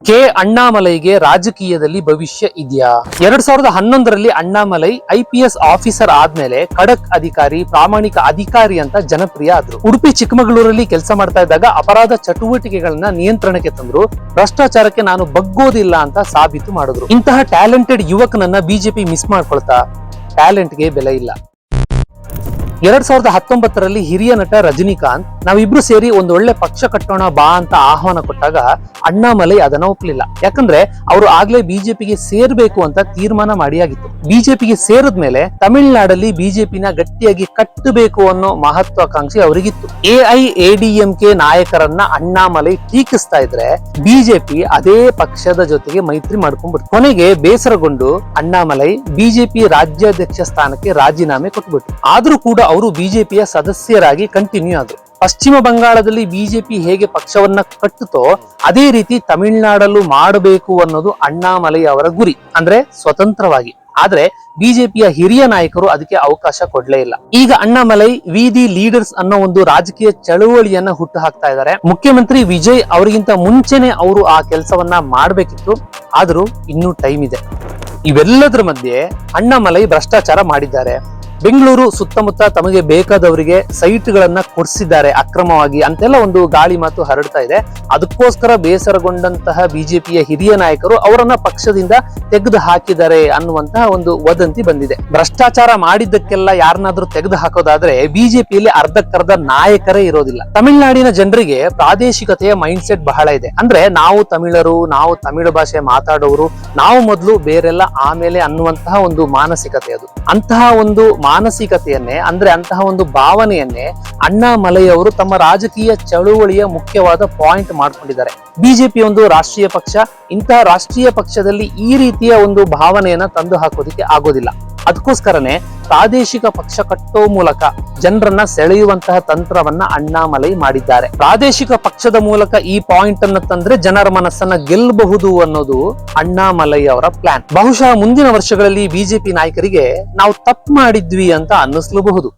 K ಅಣ್ಣಾಮಲೈಗೆ ರಾಜಕೀಯದಲ್ಲಿ ಭವಿಷ್ಯ ಇದೆಯಾ? 2011ರಲ್ಲಿ ಅಣ್ಣಾಮಲೈ IPS ಆಫೀಸರ್ ಆದ್ಮೇಲೆ ಖಡಕ್ ಅಧಿಕಾರಿ, ಪ್ರಾಮಾಣಿಕ ಅಧಿಕಾರಿ ಅಂತ ಜನಪ್ರಿಯ ಆದ್ರು. ಉಡುಪಿ ಚಿಕ್ಕಮಗಳೂರಲ್ಲಿ ಕೆಲಸ ಮಾಡ್ತಾ ಇದ್ದಾಗ ಅಪರಾಧ ಚಟುವಟಿಕೆಗಳನ್ನ ನಿಯಂತ್ರಣಕ್ಕೆ ತಂದ್ರು. ಭ್ರಷ್ಟಾಚಾರಕ್ಕೆ ನಾನು ಬಗ್ಗೋದಿಲ್ಲ ಅಂತ ಸಾಬೀತು ಮಾಡಿದ್ರು. ಇಂತಹ ಟ್ಯಾಲೆಂಟೆಡ್ ಯುವಕನನ್ನ ಬಿಜೆಪಿ ಮಿಸ್ ಮಾಡ್ಕೊಳ್ತಾ ಟ್ಯಾಲೆಂಟ್ಗೆ ಬೆಲೆ ಇಲ್ಲ. 2019ರಲ್ಲಿ ಹಿರಿಯ ನಟ ರಜನಿಕಾಂತ್ ನಾವಿಬ್ರು ಸೇರಿ ಒಂದು ಒಳ್ಳೆ ಪಕ್ಷ ಕಟ್ಟೋಣ ಬಾ ಅಂತ ಆಹ್ವಾನ ಕೊಟ್ಟಾಗ ಅಣ್ಣಾಮಲೈ ಅದನ್ನ ಒಪ್ಪಲಿಲ್ಲ. ಯಾಕಂದ್ರೆ ಅವರು ಆಗ್ಲೇ ಬಿಜೆಪಿಗೆ ಸೇರ್ಬೇಕು ಅಂತ ತೀರ್ಮಾನ ಮಾಡಿಯಾಗಿತ್ತು. ಬಿಜೆಪಿಗೆ ಸೇರಿದ್ಮೇಲೆ ತಮಿಳುನಾಡಲ್ಲಿ ಬಿಜೆಪಿನ ಗಟ್ಟಿಯಾಗಿ ಕಟ್ಟಬೇಕು ಅನ್ನೋ ಮಹತ್ವಾಕಾಂಕ್ಷೆ ಅವರಿಗಿತ್ತು. AIADMK ನಾಯಕರನ್ನ ಅಣ್ಣಾಮಲೈ ಟೀಕಿಸ್ತಾ ಇದ್ರೆ ಬಿಜೆಪಿ ಅದೇ ಪಕ್ಷದ ಜೊತೆಗೆ ಮೈತ್ರಿ ಮಾಡ್ಕೊಂಡ್ಬಿಡ್ತು. ಕೊನೆಗೆ ಬೇಸರಗೊಂಡು ಅಣ್ಣಾಮಲೈ ಬಿಜೆಪಿ ರಾಜ್ಯಾಧ್ಯಕ್ಷ ಸ್ಥಾನಕ್ಕೆ ರಾಜೀನಾಮೆ ಕೊಟ್ಬಿಟ್ರು. ಆದ್ರೂ ಕೂಡ ಅವರು ಬಿಜೆಪಿಯ ಸದಸ್ಯರಾಗಿ ಕಂಟಿನ್ಯೂ ಆದ್ರು. ಪಶ್ಚಿಮ ಬಂಗಾಳದಲ್ಲಿ ಬಿಜೆಪಿ ಹೇಗೆ ಪಕ್ಷವನ್ನ ಕಟ್ಟುತ್ತೋ ಅದೇ ರೀತಿ ತಮಿಳುನಾಡಲ್ಲೂ ಮಾಡಬೇಕು ಅನ್ನೋದು ಅಣ್ಣಾಮಲೈ ಅವರ ಗುರಿ, ಅಂದ್ರೆ ಸ್ವತಂತ್ರವಾಗಿ. ಆದ್ರೆ ಬಿಜೆಪಿಯ ಹಿರಿಯ ನಾಯಕರು ಅದಕ್ಕೆ ಅವಕಾಶ ಕೊಡ್ಲೇ ಇಲ್ಲ. ಈಗ ಅಣ್ಣಾಮಲೈ ವಿ ದಿ ಲೀಡರ್ಸ್ ಅನ್ನೋ ಒಂದು ರಾಜಕೀಯ ಚಳುವಳಿಯನ್ನ ಹುಟ್ಟು ಹಾಕ್ತಾ ಇದ್ದಾರೆ. ಮುಖ್ಯಮಂತ್ರಿ ವಿಜಯ್ ಅವರಿಗಿಂತ ಮುಂಚೆನೆ ಅವರು ಆ ಕೆಲಸವನ್ನ ಮಾಡ್ಬೇಕಿತ್ತು, ಆದ್ರೂ ಇನ್ನೂ ಟೈಮ್ ಇದೆ. ಇವೆಲ್ಲದರ ಮಧ್ಯೆ ಅಣ್ಣಾಮಲೈ ಭ್ರಷ್ಟಾಚಾರ ಮಾಡಿದ್ದಾರೆ. ಬೆಂಗಳೂರು ಸುತ್ತಮುತ್ತ ತಮಗೆ ಬೇಕಾದವರಿಗೆ ಸೈಟ್ಗಳನ್ನ ಕೊಡಿಸಿದ್ದಾರೆ ಅಕ್ರಮವಾಗಿ ಅಂತೆಲ್ಲ ಒಂದು ಗಾಳಿ ಮಾತು ಹರಡ್ತಾ ಇದೆ. ಅದಕ್ಕೋಸ್ಕರ ಬೇಸರಗೊಂಡಂತಹ ಬಿಜೆಪಿಯ ಹಿರಿಯ ನಾಯಕರು ಅವರನ್ನ ಪಕ್ಷದಿಂದ ತೆಗೆದು ಹಾಕಿದ್ದಾರೆ ಅನ್ನುವಂತಹ ಒಂದು ವದಂತಿ ಬಂದಿದೆ. ಭ್ರಷ್ಟಾಚಾರ ಮಾಡಿದ್ದಕ್ಕೆಲ್ಲ ಯಾರನ್ನಾದ್ರೂ ತೆಗೆದು ಹಾಕೋದಾದ್ರೆ ಬಿಜೆಪಿಯಲ್ಲಿ ಅರ್ಧಕ್ಕರ್ಧ ನಾಯಕರೇ ಇರೋದಿಲ್ಲ. ತಮಿಳುನಾಡಿನ ಜನರಿಗೆ ಪ್ರಾದೇಶಿಕತೆಯ ಮೈಂಡ್ ಸೆಟ್ ಬಹಳ ಇದೆ. ಅಂದ್ರೆ ನಾವು ತಮಿಳರು, ನಾವು ತಮಿಳು ಭಾಷೆ ಮಾತಾಡೋರು, ನಾವು ಮೊದಲು ಬೇರೆಲ್ಲ ಆಮೇಲೆ ಅನ್ನುವಂತಹ ಒಂದು ಮಾನಸಿಕತೆ ಅದು. ಅಂತಹ ಒಂದು ಮಾನಸಿಕತೆಯನ್ನೇ, ಅಂದ್ರೆ ಅಂತಹ ಒಂದು ಭಾವನೆಯನ್ನೇ ಅಣ್ಣಾಮಲೈ ಅವರು ತಮ್ಮ ರಾಜಕೀಯ ಚಳುವಳಿಯ ಮುಖ್ಯವಾದ ಪಾಯಿಂಟ್ ಮಾಡ್ಕೊಂಡಿದ್ದಾರೆ. ಬಿಜೆಪಿ ಒಂದು ರಾಷ್ಟ್ರೀಯ ಪಕ್ಷ, ಇಂತಹ ರಾಷ್ಟ್ರೀಯ ಪಕ್ಷದಲ್ಲಿ ಈ ರೀತಿಯ ಒಂದು ಭಾವನೆಯನ್ನ ತಂದು ಹಾಕೋದಿಕ್ಕೆ ಆಗೋದಿಲ್ಲ. ಅದಕ್ಕೋಸ್ಕರನೇ ಪ್ರಾದೇಶಿಕ ಪಕ್ಷ ಕಟ್ಟೋ ಮೂಲಕ ಜನರನ್ನ ಸೆಳೆಯುವಂತಹ ತಂತ್ರವನ್ನ ಅಣ್ಣಾಮಲೈ ಮಾಡಿದ್ದಾರೆ. ಪ್ರಾದೇಶಿಕ ಪಕ್ಷದ ಮೂಲಕ ಈ ಪಾಯಿಂಟ್ ಅನ್ನ ತಂದ್ರೆ ಜನರ ಮನಸ್ಸನ್ನ ಗೆಲ್ಲಬಹುದು ಅನ್ನೋದು ಅಣ್ಣಾಮಲೈ ಅವರ ಪ್ಲಾನ್. ಬಹುಶಃ ಮುಂದಿನ ವರ್ಷಗಳಲ್ಲಿ ಬಿಜೆಪಿ ನಾಯಕರಿಗೆ ನಾವು ತಪ್ಪು ಮಾಡಿದ್ವಿ ಅಂತ ಅನ್ನಿಸ್ಲೂಬಹುದು.